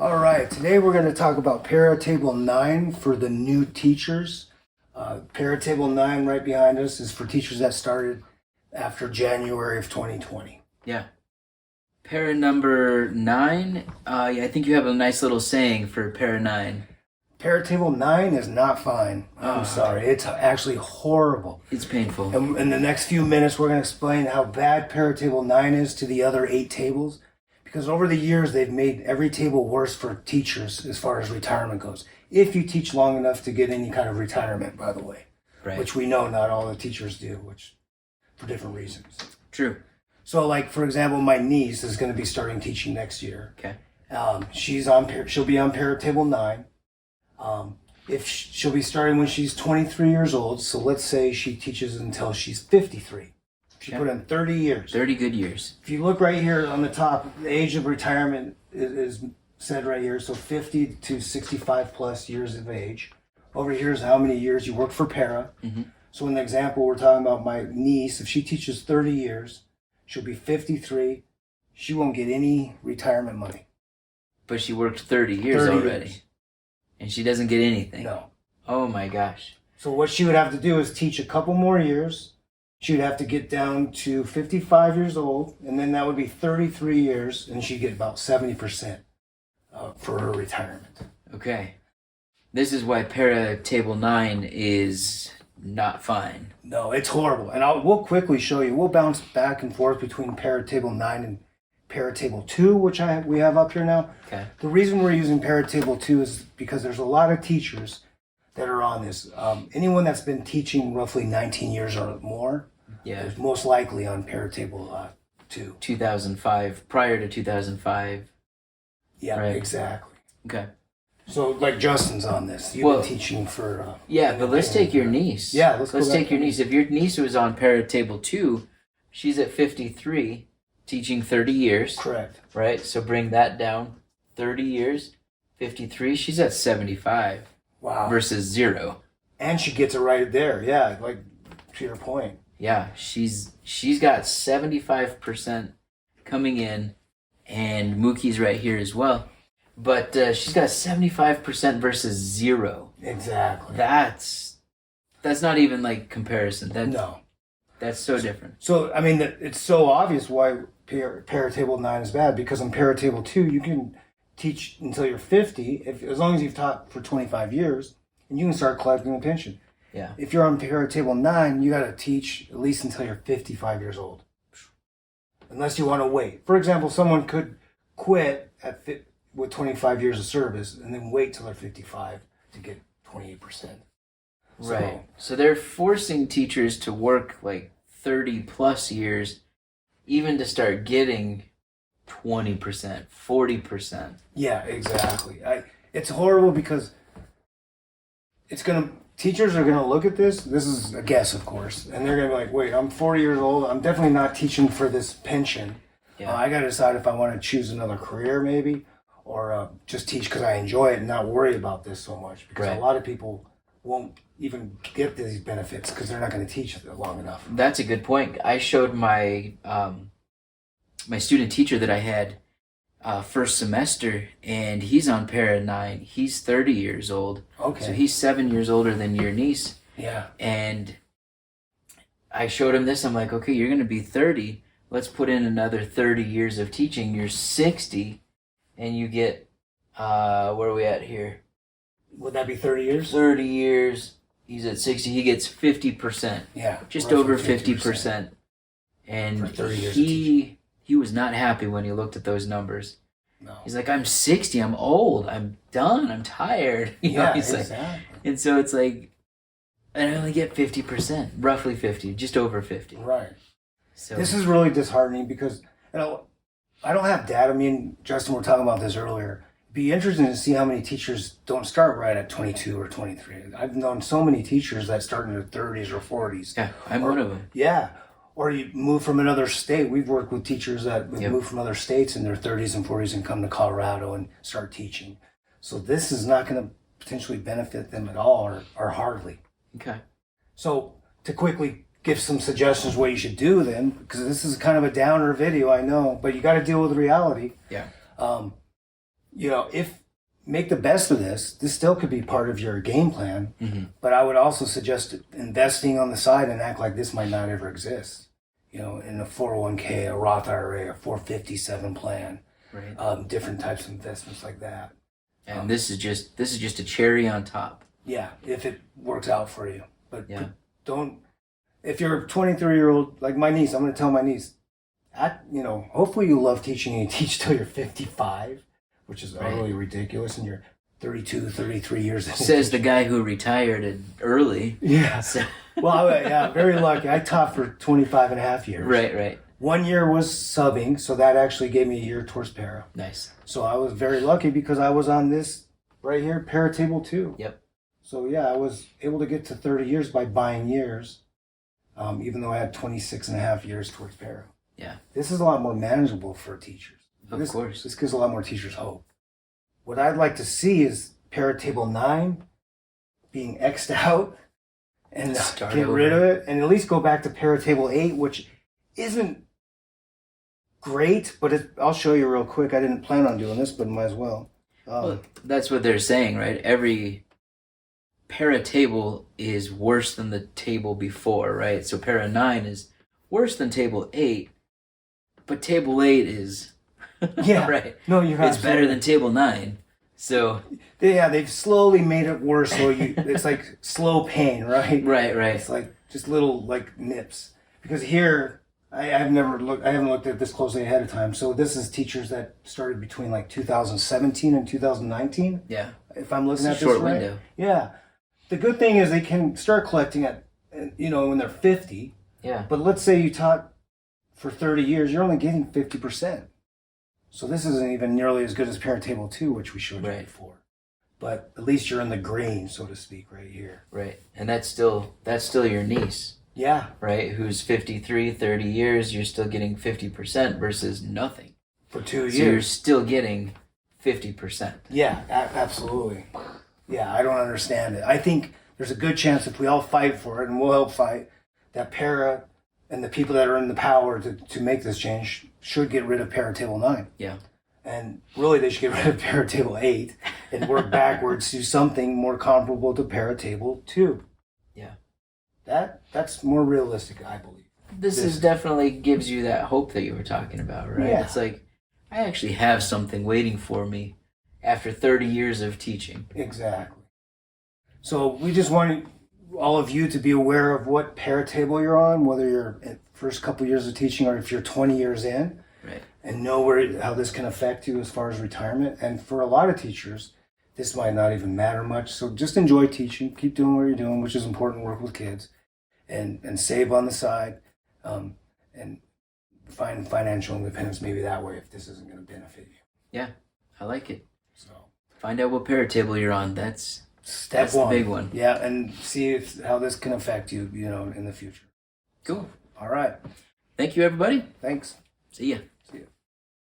All right, today we're going to talk about Pera Table 9 for the new teachers. Pera Table 9 right behind us is for teachers that started after January of 2020. Yeah. Para number 9, I think you have a nice little saying for para 9. Pera Table 9 is not fine. I'm sorry. It's actually horrible. It's painful. And in the next few minutes, we're going to explain how bad Pera Table 9 is to the other 8 tables. Because over the years, they've made every table worse for teachers as far as retirement goes. If you teach long enough to get any kind of retirement, by the way. Right. Which we know not all the teachers do, which for different reasons. True. So, like, for example, my niece is going to be starting teaching next year. Okay. She'll be on Pera Table 9. She'll be starting when she's 23 years old. So let's say she teaches until she's 53. She put in 30 years. 30 good years. If you look right here on the top, the age of retirement is said right here. So 50 to 65 plus years of age. Over here is how many years you work for Pera. Mm-hmm. So in the example, we're talking about my niece. If she teaches 30 years, she'll be 53. She won't get any retirement money. But she worked 30 years already. And she doesn't get anything. No. Oh my gosh. So what she would have to do is teach a couple more years. She would have to get down to 55 years old, and then that would be 33 years, and she'd get about 70% for her retirement. Okay. This is why Para Table 9 is not fine. No, it's horrible. And we'll quickly show you. We'll bounce back and forth between Para Table 9 and Para Table 2, which we have up here now. Okay. The reason we're using Para Table 2 is because there's a lot of teachers that are on this. Anyone that's been teaching roughly 19 years or more, Yeah. is most likely on Pera Table 2. 2005, prior to 2005. Yeah, right. Exactly. Okay. So, like Justin's on this. You've been teaching for... yeah, but let's take your niece. Yeah, let's take your niece. If your niece was on Para Table 2, she's at 53, teaching 30 years. Correct. Right? So bring that down. 30 years, 53, she's at 75. Wow. Versus 0. And she gets it right there. Yeah, like, to your point. Yeah, she's got 75% coming in, and Mookie's right here as well. But she's got 75% versus 0. Exactly. That's not even like comparison. No. That's so different. So, I mean, it's so obvious why Pera Table 9 is bad, because on Pera Table 2, you can teach until you're 50, as long as you've taught for 25 years, and you can start collecting a pension. Yeah. If you're on Pera Table 9, you got to teach at least until you're 55 years old. Unless you want to wait. For example, someone could quit with 25 years of service and then wait till they're 55 to get 28%. Right. So they're forcing teachers to work like 30 plus years even to start getting 20%, 40%. Yeah, exactly. It's horrible because teachers are going to look at this. This is a guess, of course. And they're going to be like, wait, I'm 40 years old. I'm definitely not teaching for this pension. Yeah. I got to decide if I want to choose another career maybe, or just teach because I enjoy it and not worry about this so much. Because a lot of people won't even get these benefits because they're not going to teach long enough. That's a good point. I showed my my student teacher that I had first semester, and he's on Para 9. He's 30 years old. Okay. So he's 7 years older than your niece. Yeah. And I showed him this. I'm like, okay, you're going to be 30. Let's put in another 30 years of teaching. You're 60, and you get, where are we at here? Would that be 30 years? 30 years. He's at 60. He gets 50%. Yeah. Just over 50%. And for 30 years he was not happy when he looked at those numbers. No. He's like, I'm 60, I'm old, I'm done, I'm tired. Exactly. And so it's like, and I only get 50%, roughly 50, just over 50. Right. So this is really disheartening because I don't have data. Me and Justin were talking about this earlier. It'd be interesting to see how many teachers don't start right at 22 or 23. I've known so many teachers that start in their 30s or 40s. yeah, I'm one of them. Yeah. Or you move from another state. We've worked with teachers that move from other states in their 30s and 40s and come to Colorado and start teaching. So this is not going to potentially benefit them at all or hardly. Okay. So to quickly give some suggestions what you should do then, because this is kind of a downer video, I know, but you got to deal with reality. Yeah. if make the best of this, this still could be part of your game plan. Mm-hmm. But I would also suggest investing on the side and act like this might not ever exist. In a 401k, a Roth IRA, a 457 plan, Right. Different types of investments like that. And this is just a cherry on top. Yeah, if it works out for you. But Yeah. don't. If you're a 23-year-old, like my niece, I'm going to tell my niece, hopefully you love teaching and you teach till you're 55, which is Right. utterly ridiculous, and you're 32, 33 years old. Says the guy who retired early. Yeah. So, Well, very lucky. I taught for 25 and a half years. right. 1 year was subbing, so that actually gave me a year towards Pera. Nice. So I was very lucky because I was on this right here, Pera Table 2. Yep. So yeah, I was able to get to 30 years by buying years, even though I had 26 and a half years towards Pera. Yeah. This is a lot more manageable for teachers. Of course. This gives a lot more teachers hope. What I'd like to see is Pera Table 9 being X'd out and Start get over. rid of it, and at least go back to Pera Table 8, which isn't great, but I'll show you real quick. I didn't plan on doing this, but might as well. Well, that's what they're saying, right? Every Para table is worse than the table before, right? So Para 9 is worse than table 8, but table 8 is Yeah. right. No, you're It's better than table 9. So they've slowly made it worse, so it's like slow pain, right? right. It's like just little like nips. Because here I haven't looked at this closely ahead of time. So this is teachers that started between like 2017 and 2019. Yeah. If I'm looking It's at a this short right. window. Yeah. The good thing is they can start collecting at when they're 50. Yeah. But let's say you taught for 30 years, you're only getting 50%. So this isn't even nearly as good as Parent Table 2, which we showed you Right. before. But at least you're in the green, so to speak, right here. Right. And that's still your niece, Yeah, right? Who's 53, 30 years, you're still getting 50% versus nothing. for 2 So you're years. still getting 50%. Yeah, absolutely. Yeah, I don't understand it. I think there's a good chance if we all fight for it, and we'll help fight, that Para and the people that are in the power to make this change should get rid of Para Table 9. Yeah. And really, they should get rid of Para Table 8 and work backwards to something more comparable to Para Table 2. Yeah. That's more realistic, I believe. This is definitely gives you that hope that you were talking about, right? Yeah. It's like, I actually have something waiting for me after 30 years of teaching. Exactly. So we just want all of you to be aware of what Para Table you're on, whether you're in first couple years of teaching or if you're 20 years in, Right. and know how this can affect you as far as retirement. And for a lot of teachers, this might not even matter much. So just enjoy teaching, keep doing what you're doing, which is important, work with kids, and save on the side, and find financial independence maybe that way if this isn't going to benefit you. Yeah, I like it. So Find out what para table you're on. That's step the one. big one. Yeah, and see how this can affect you, in the future. Cool. All right. Thank you, everybody. Thanks. See ya.